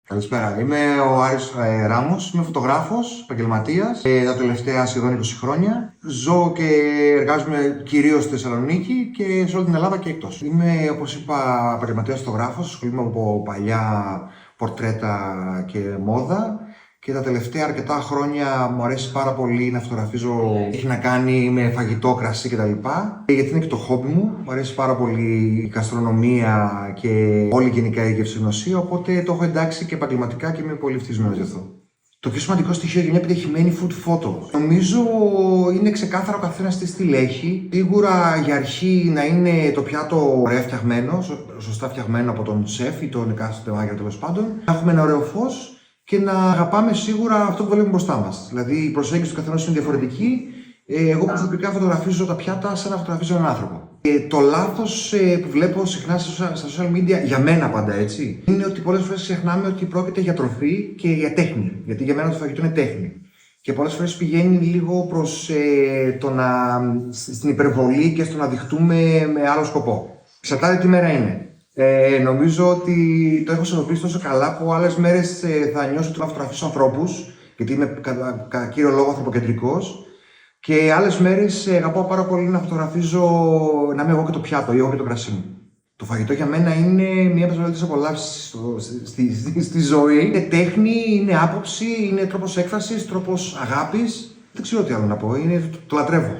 Καλησπέρα. Είμαι ο Άρης Ράμος, είμαι φωτογράφος, επαγγελματίας τα τελευταία σχεδόν 20 χρόνια. Ζω και εργάζομαι κυρίως στη Θεσσαλονίκη και σε όλη την Ελλάδα και εκτός. Είμαι, όπως είπα, επαγγελματίας φωτογράφος, ασχολούμαι από παλιά πορτρέτα και μόδα. Και τα τελευταία αρκετά χρόνια μου αρέσει πάρα πολύ να φωτογραφίζω. Έχει να κάνει με φαγητό, κρασί κτλ. Γιατί είναι και το χόμπι μου. Μου αρέσει πάρα πολύ η γαστρονομία και όλη γενικά η γευσηγνωσία. Οπότε το έχω εντάξει και επαγγελματικά και είμαι πολύ ευτυχισμένος γι' αυτό. Το πιο σημαντικό στοιχείο για μια επιτυχημένη food photo. Νομίζω είναι ξεκάθαρο ο καθένας τι στυλ έχει. Σίγουρα για αρχή να είναι το πιάτο ωραία φτιαγμένο, σωστά φτιαγμένο από τον σεφ ή τον εκάστοτε μάγειρα τέλος πάντων. Να έχουμε ένα ωραίο φως. Και να αγαπάμε σίγουρα αυτό που βλέπουμε μπροστά μας. Δηλαδή η προσέγγιση του καθενός είναι διαφορετική. Εγώ προσωπικά φωτογραφίζω τα πιάτα σαν να φωτογραφίζω έναν άνθρωπο. Το λάθος που βλέπω συχνά στα social media, για μένα πάντα έτσι, είναι ότι πολλές φορές ξεχνάμε ότι πρόκειται για τροφή και για τέχνη. Γιατί για μένα το φαγητό είναι τέχνη. Και πολλές φορές πηγαίνει λίγο προς στην υπερβολή και στο να δειχτούμε με άλλο σκοπό. Εξαρτάται τι μέρα είναι. Νομίζω ότι το έχω συνειδητοποιήσει τόσο καλά που άλλες μέρες θα νιώσω ότι θα φωτογραφίσω ανθρώπους, γιατί είμαι κατά κύριο λόγο ανθρωποκεντρικός, και άλλες μέρες αγαπάω πάρα πολύ να φωτογραφίζω, να είμαι εγώ και το πιάτο ή εγώ και το κρασί μου. Το φαγητό για μένα είναι μία από τις μεγαλύτερες απολαύσεις στη ζωή. Είναι τέχνη, είναι άποψη, είναι τρόπος έκφρασης, τρόπος αγάπης. Δεν ξέρω τι άλλο να πω, το λατρεύω.